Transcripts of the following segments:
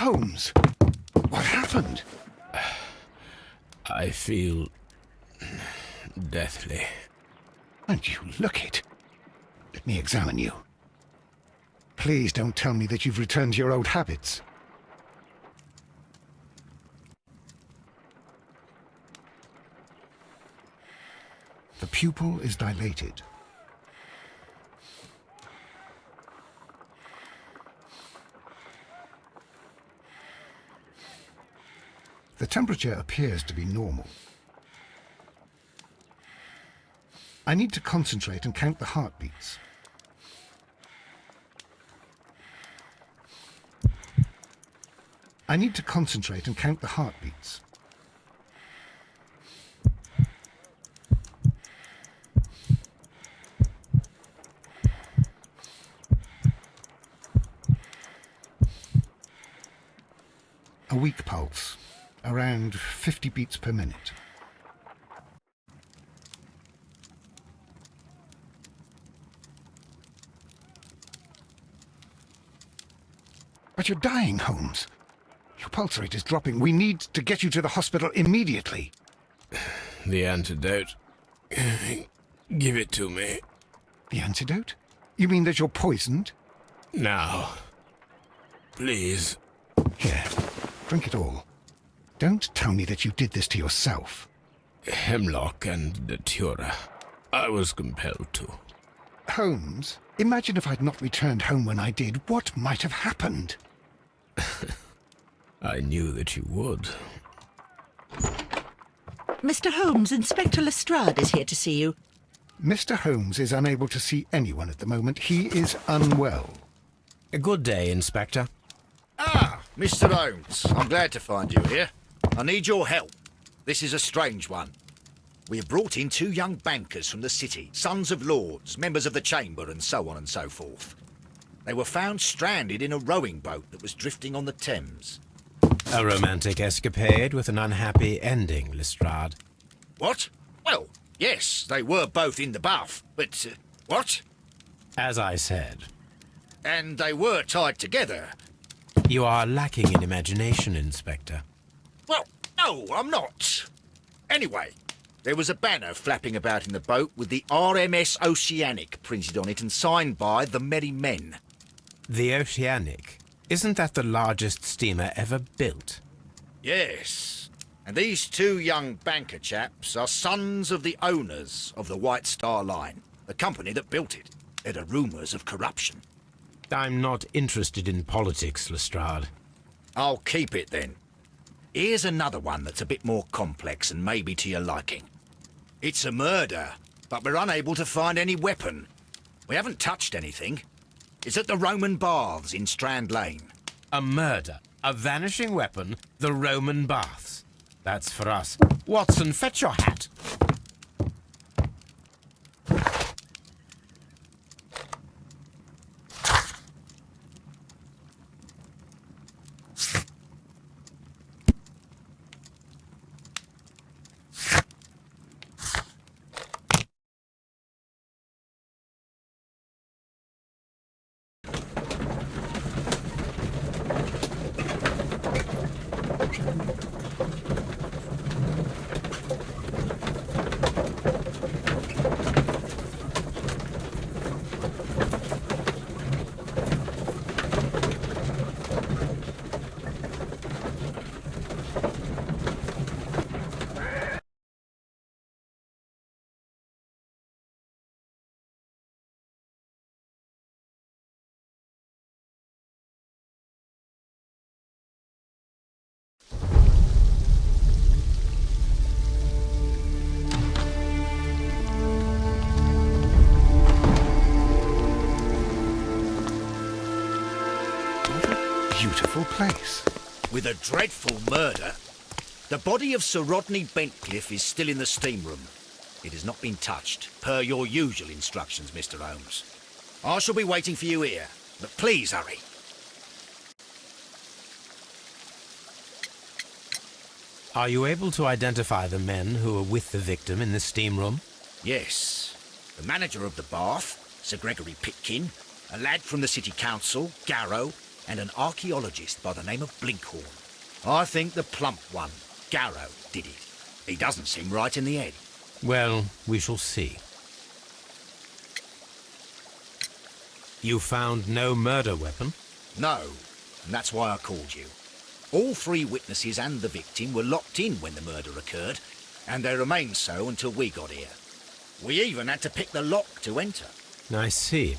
Holmes, what happened? I feel deathly. And you look it. Let me examine you. Please don't tell me that you've returned to your old habits. The pupil is dilated. The temperature appears to be normal. I need to concentrate and count the heartbeats. I need to concentrate and count the heartbeats. A weak pulse, around 50 beats per minute. But you're dying, Holmes. Your pulse rate is dropping. We need to get you to the hospital immediately. The antidote. Give it to me. The antidote? You mean that you're poisoned? Now. Please. Here, drink it all. Don't tell me that you did this to yourself. Hemlock and datura. I was compelled to. Holmes, imagine if I'd not returned home when I did. What might have happened? I knew that you would. Mr. Holmes, Inspector Lestrade is here to see you. Mr. Holmes is unable to see anyone at the moment. He is unwell. A good day, Inspector. Ah, Mr. Holmes, I'm glad to find you here. I need your help. This is a strange one. We have brought in 2 young bankers from the city, sons of lords, members of the chamber, and so on and so forth. They were found stranded in a rowing boat that was drifting on the Thames. A romantic escapade with an unhappy ending, Lestrade. What? Well, yes, they were both in the bath, but, what? As I said, And they were tied together. you are lacking in imagination, Inspector. Well, no, I'm not. Anyway, there was a banner flapping about in the boat with the RMS Oceanic printed on it and signed by the Merry Men. The Oceanic. Isn't that the largest steamer ever built? Yes, and these 2 young banker chaps are sons of the owners of the White Star Line, the company that built it. There are rumours of corruption. I'm not interested in politics, Lestrade. I'll keep it then. Here's another one that's a bit more complex and maybe to your liking. It's a murder, but we're unable to find any weapon. We haven't touched anything. It's at the Roman Baths in Strand Lane. A murder, a vanishing weapon, the Roman baths. That's for us. Watson, fetch your hat. Beautiful place. With a dreadful murder. The body of Sir Rodney Bentcliffe is still in the steam room. It has not been touched, per your usual instructions, Mr. Holmes. I shall be waiting for you here, but please hurry. Are you able to identify the men who were with the victim in the steam room? Yes. The manager of the bath, Sir Gregory Pitkin, a lad from the city council, Garrow, and an archaeologist by the name of Blinkhorn. I think the plump one, Garrow, did it. He doesn't seem right in the head. Well, we shall see. You found no murder weapon? No, and that's why I called you. All three witnesses and the victim were locked in when the murder occurred, and they remained so until we got here. We even had to pick the lock to enter. I see.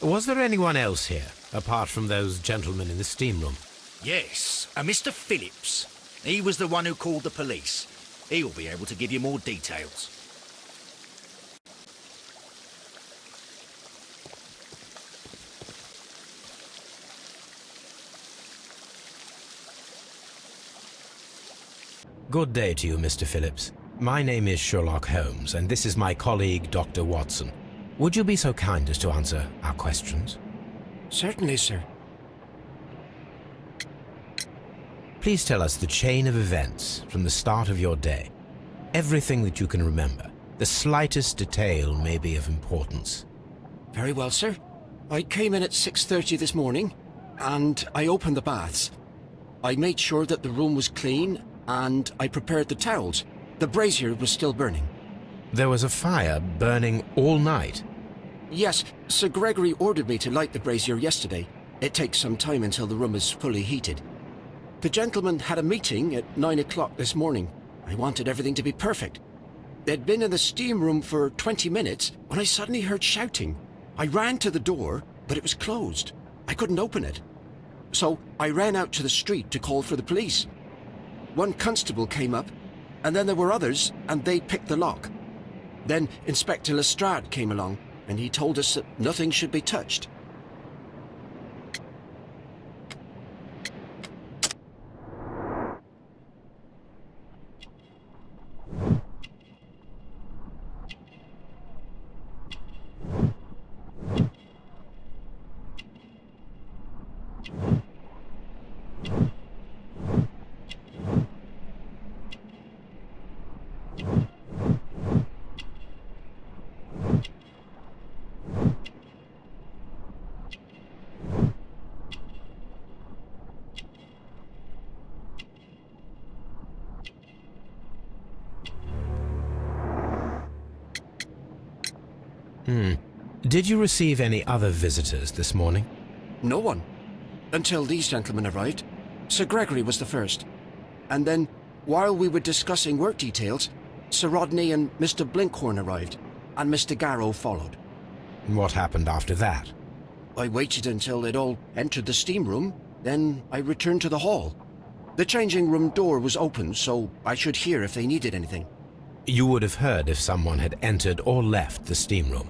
Was there anyone else here, apart from those gentlemen in the steam room? Yes, a Mr. Phillips. He was the one who called the police. He'll be able to give you more details. Good day to you, Mr. Phillips. My name is Sherlock Holmes, and this is my colleague, Dr. Watson. Would you be so kind as to answer our questions? Certainly, sir. Please tell us the chain of events from the start of your day. Everything that you can remember. The slightest detail may be of importance. Very well, sir. I came in at 6:30 this morning, and I opened the baths. I made sure that the room was clean, and I prepared the towels. The brazier was still burning. There was a fire burning all night. Yes, Sir Gregory ordered me to light the brazier yesterday. It takes some time until the room is fully heated. The gentleman had a meeting at 9 o'clock this morning. I wanted everything to be perfect. They'd been in the steam room for 20 minutes when I suddenly heard shouting. I ran to the door, but it was closed. I couldn't open it. So I ran out to the street to call for the police. One constable came up, and then there were others, and they picked the lock. Then Inspector Lestrade came along, and he told us that nothing should be touched. Did you receive any other visitors this morning? No one. Until these gentlemen arrived. Sir Gregory was the first. And then, while we were discussing work details, Sir Rodney and Mr. Blinkhorn arrived, and Mr. Garrow followed. What happened after that? I waited until they'd all entered the steam room, then I returned to the hall. The changing room door was open, so I should hear if they needed anything. You would have heard if someone had entered or left the steam room.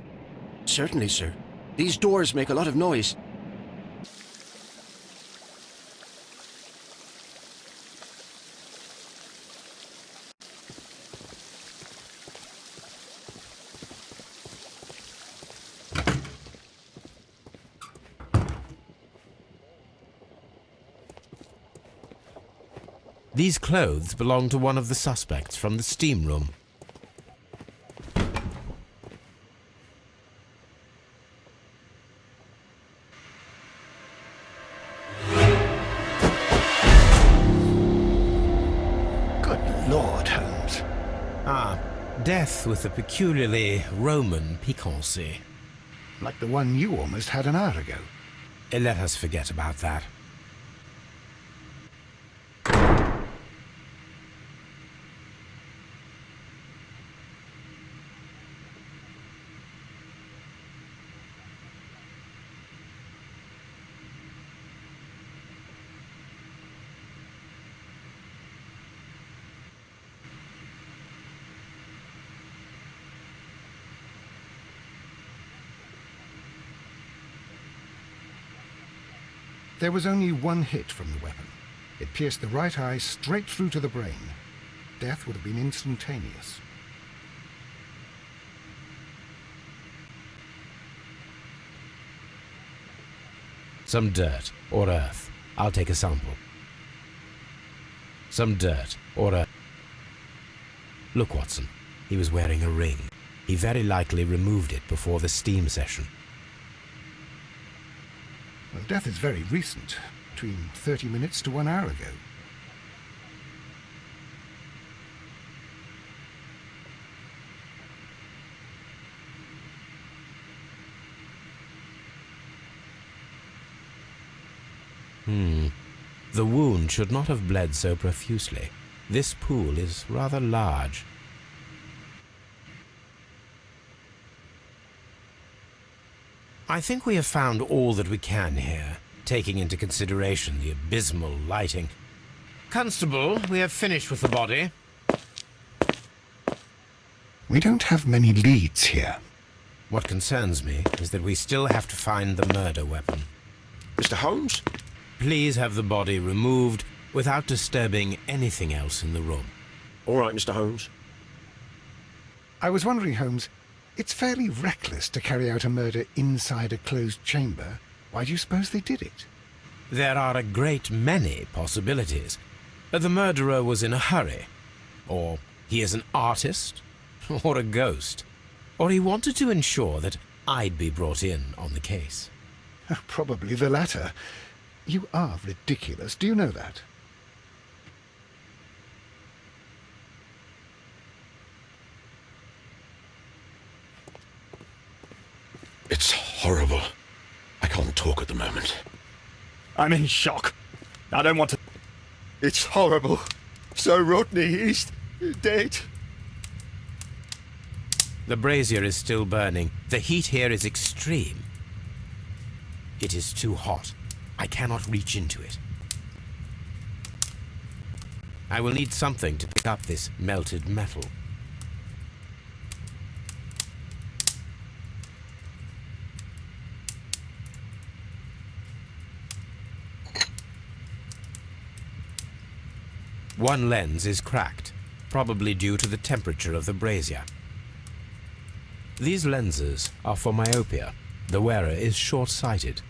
Certainly, sir. These doors make a lot of noise. These clothes belong to one of the suspects from the steam room. Good Lord, Holmes. Death with a peculiarly Roman piquancy. Like the one you almost had an hour ago. Let us forget about that. There was only one hit from the weapon. It pierced the right eye straight through to the brain. Death would have been instantaneous. Some dirt or earth. I'll take a sample. Some dirt or earth. Look, Watson. He was wearing a ring. He very likely removed it before the steam session. Well, death is very recent, between 30 minutes to 1 hour ago. The wound should not have bled so profusely. This pool is rather large. I think we have found all that we can here, taking into consideration the abysmal lighting. Constable, we have finished with the body. We don't have many leads here. What concerns me is that we still have to find the murder weapon. Mr. Holmes? Please have the body removed without disturbing anything else in the room. All right, Mr. Holmes. I was wondering, Holmes, it's fairly reckless to carry out a murder inside a closed chamber. Why do you suppose they did it? There are a great many possibilities. The murderer was in a hurry. Or he is an artist. Or a ghost. Or he wanted to ensure that I'd be brought in on the case. Probably the latter. You are ridiculous. Do you know that? It's horrible. I can't talk at the moment. I'm in shock. I don't want to... It's horrible. So Rodney, he's dead. The brazier is still burning. The heat here is extreme. It is too hot. I cannot reach into it. I will need something to pick up this melted metal. One lens is cracked, probably due to the temperature of the brazier. These lenses are for myopia. The wearer is short-sighted.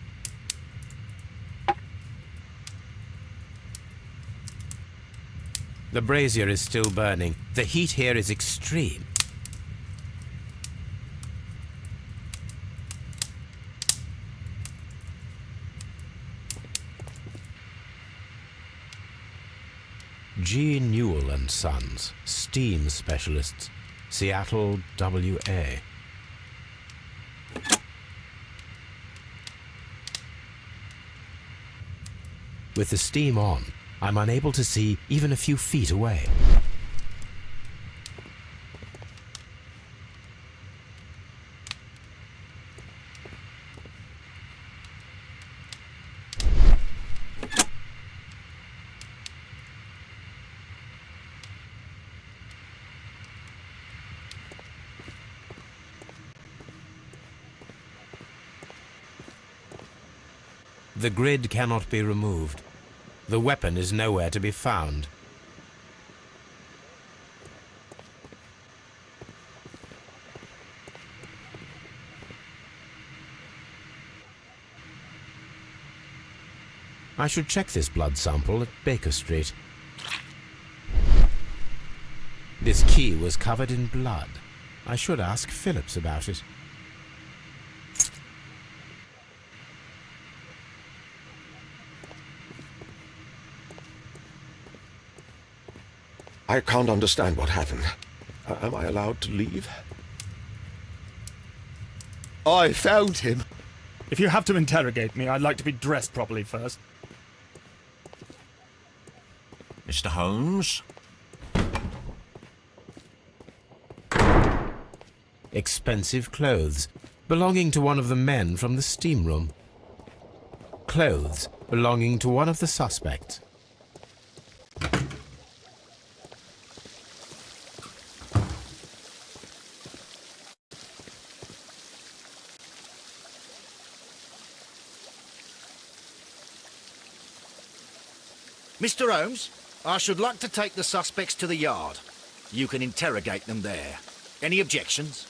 The brazier is still burning. The heat here is extreme. G. Newell and Sons, steam specialists, Seattle, WA. With the steam on, I'm unable to see even a few feet away. The grid cannot be removed. The weapon is nowhere to be found. I should check this blood sample at Baker Street. This key was covered in blood. I should ask Phillips about it. I can't understand what happened. Am I allowed to leave? I found him. If you have to interrogate me, I'd like to be dressed properly first. Mr. Holmes? Expensive clothes, belonging to one of the men from the steam room. Clothes belonging to one of the suspects. Mr. Holmes, I should like to take the suspects to the yard. You can interrogate them there. Any objections?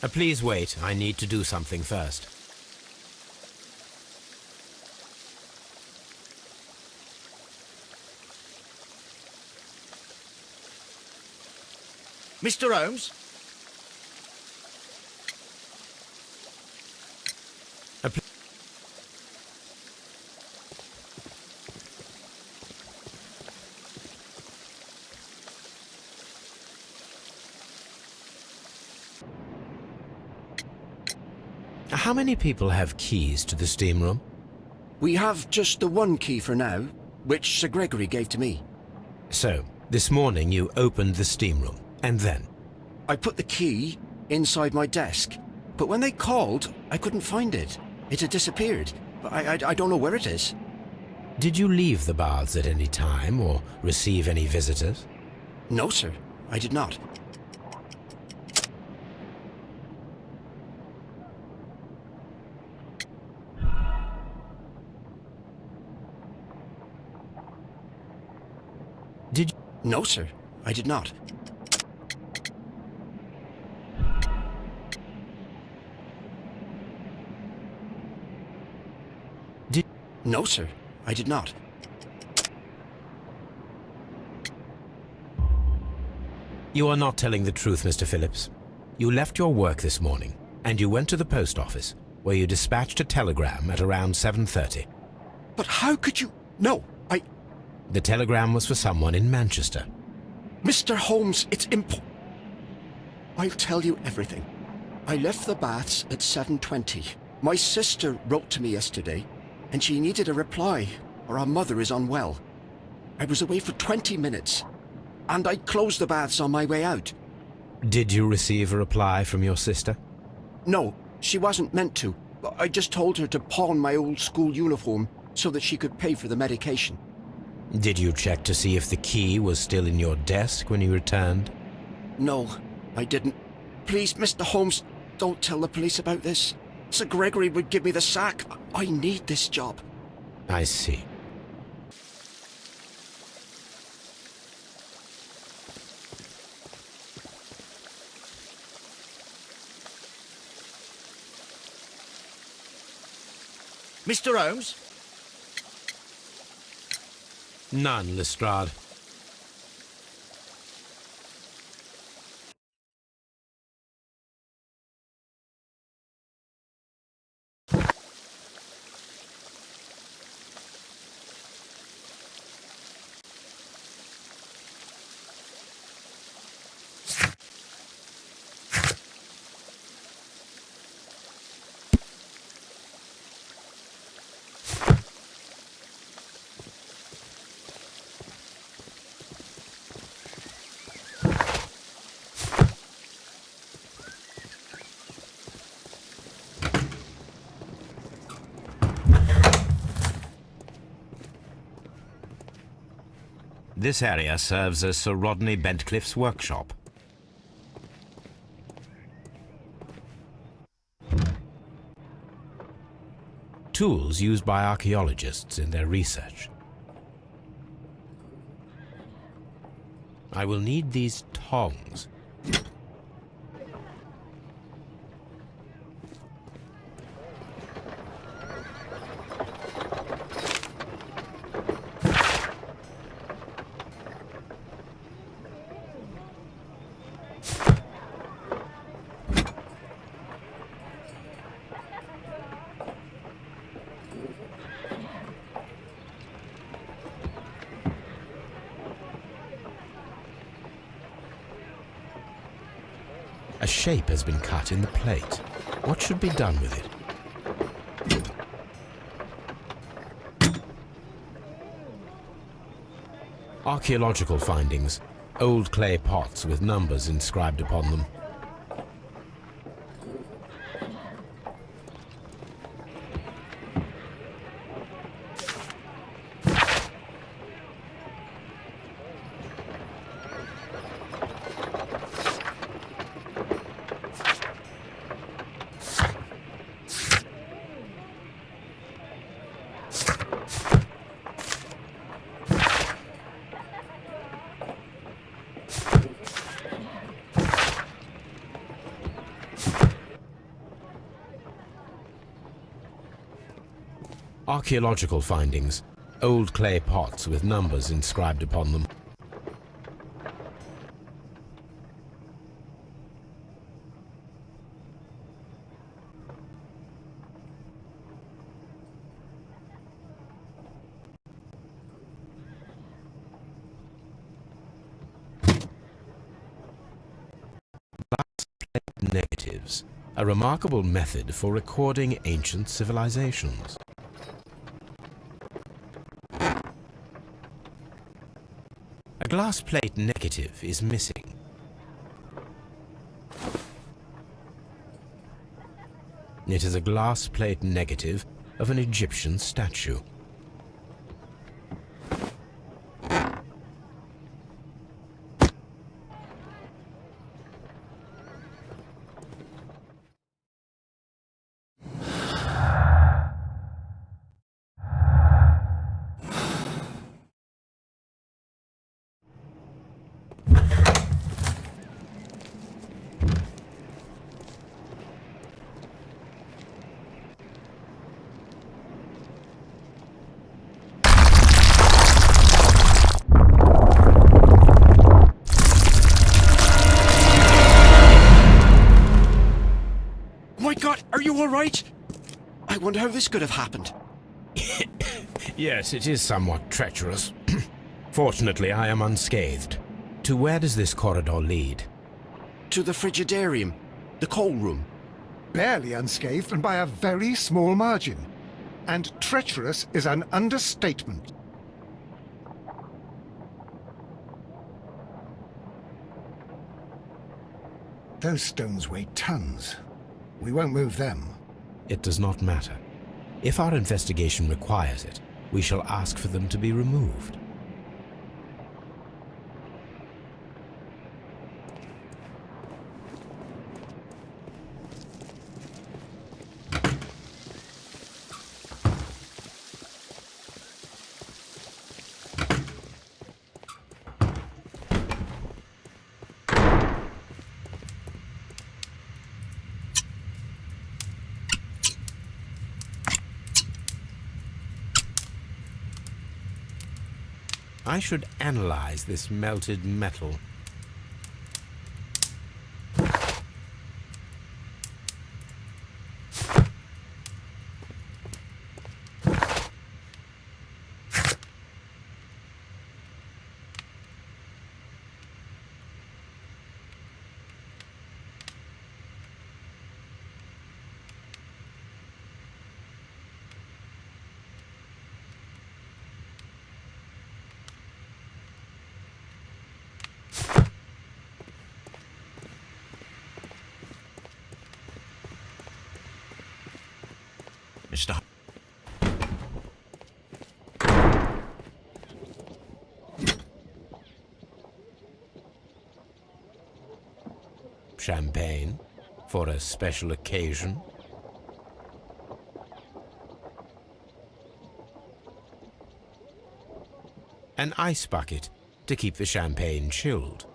Please wait. I need to do something first. Mr. Holmes? How many people have keys to the steam room? We have just the one key for now, which Sir Gregory gave to me. So, this morning you opened the steam room, and then? I put the key inside my desk, but when they called, I couldn't find it. It had disappeared. I don't know where it is. Did you leave the baths at any time, or receive any visitors? No, sir, I did not. Did you? No, sir, I did not. Did? No, sir, I did not. You are not telling the truth, Mr. Phillips. You left your work this morning, and you went to the post office, where you dispatched a telegram at around 7:30. But how could you... No, The telegram was for someone in Manchester. Mr. Holmes, it's I'll tell you everything. I left the baths at 7:20. My sister wrote to me yesterday, and she needed a reply, or our mother is unwell. I was away for 20 minutes, and I closed the baths on my way out. Did you receive a reply from your sister? No, she wasn't meant to. I just told her to pawn my old school uniform so that she could pay for the medication. Did you check to see if the key was still in your desk when you returned? No, I didn't. Please, Mr. Holmes, don't tell the police about this. Sir Gregory would give me the sack. I need this job. I see. Mr. Holmes? None, Lestrade. This area serves as Sir Rodney Bentcliffe's workshop. Tools used by archaeologists in their research. I will need these tongs. A shape has been cut in the plate. What should be done with it? Archaeological findings. Old clay pots with numbers inscribed upon them. Archaeological findings. Old clay pots with numbers inscribed upon them. Negatives. a remarkable method for recording ancient civilizations. A glass plate negative is missing. It is a glass plate negative of an Egyptian statue. My God, are you all right? I wonder how this could have happened. Yes, it is somewhat treacherous. Fortunately, I am unscathed. To where does this corridor lead? To the frigidarium, the coal room. Barely unscathed and by a very small margin. And treacherous is an understatement. Those stones weigh tons. We won't move them. It does not matter. If our investigation requires it, we shall ask for them to be removed. I should analyze this melted metal. Mr. Champagne for a special occasion. An ice bucket to keep the champagne chilled.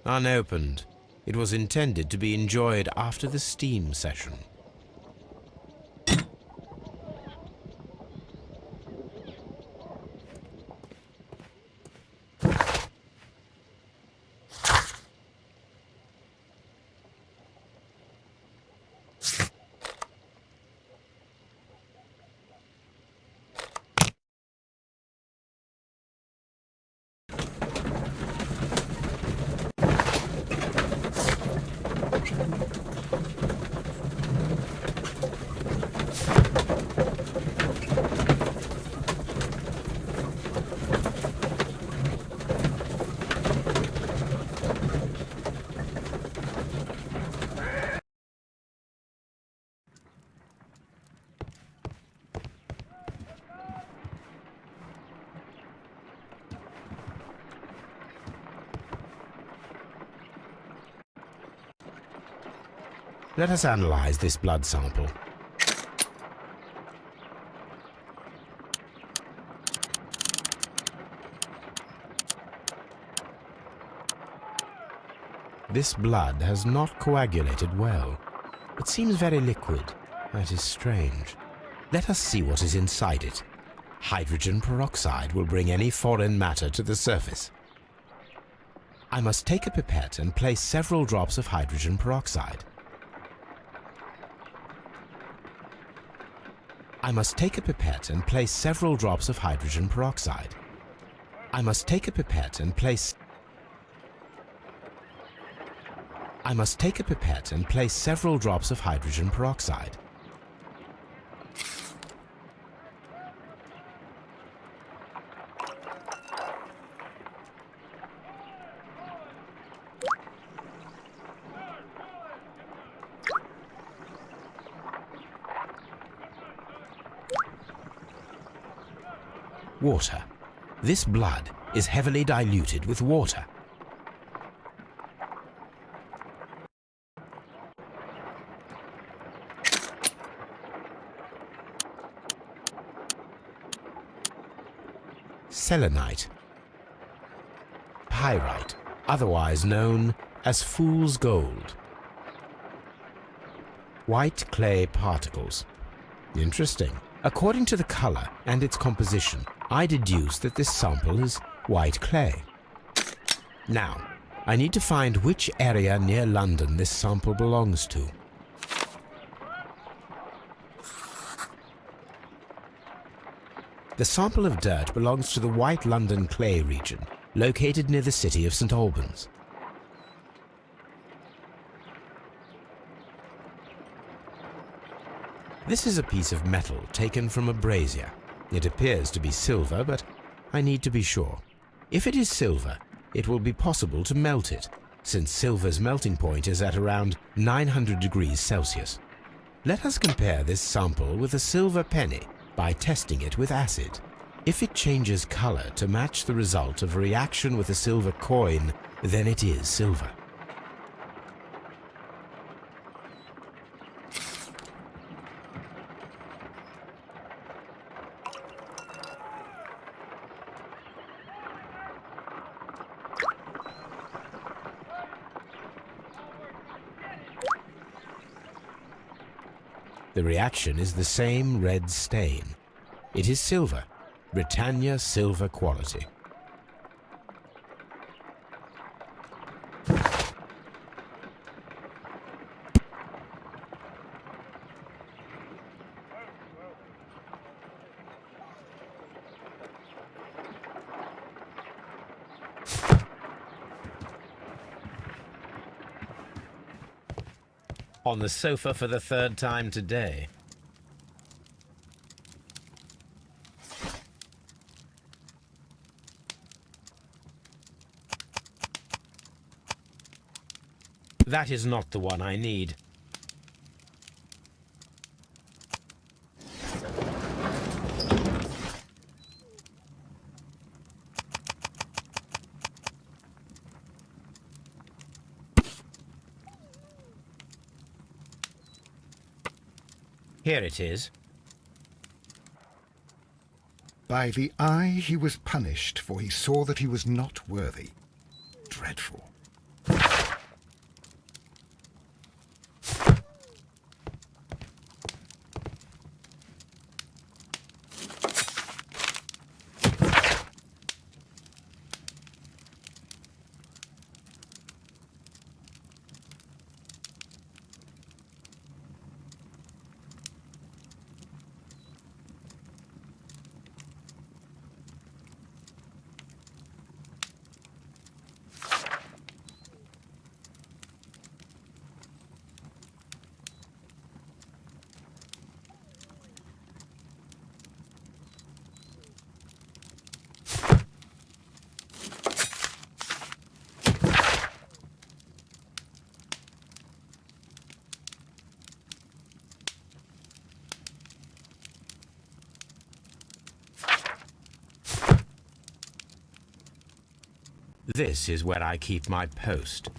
Unopened, it was intended to be enjoyed after the steam session. Let us analyze this blood sample. This blood has not coagulated well. It seems very liquid. That is strange. Let us see what is inside it. Hydrogen peroxide will bring any foreign matter to the surface. I must take a pipette and place several drops of hydrogen peroxide. I must take a pipette and place several drops of hydrogen peroxide. I must take a pipette and place... I must take a pipette and place several drops of hydrogen peroxide. Water. This blood is heavily diluted with water. Selenite. Pyrite, otherwise known as fool's gold. White clay particles. Interesting. According to the color and its composition, I deduce that this sample is white clay. Now, I need to find which area near London this sample belongs to. The sample of dirt belongs to the White London clay region, located near the city of St. Albans. This is a piece of metal taken from a brazier. It appears to be silver, but I need to be sure. If it is silver, it will be possible to melt it, since silver's melting point is at around 900 degrees Celsius. Let us compare this sample with a silver penny by testing it with acid. If it changes color to match the result of a reaction with a silver coin, then it is silver. The reaction is the same red stain. It is silver, Britannia silver quality. On the sofa for the third time today. That is not the one I need. Here it is. By the eye he was punished, for he saw that he was not worthy. Dreadful. This is where I keep my post.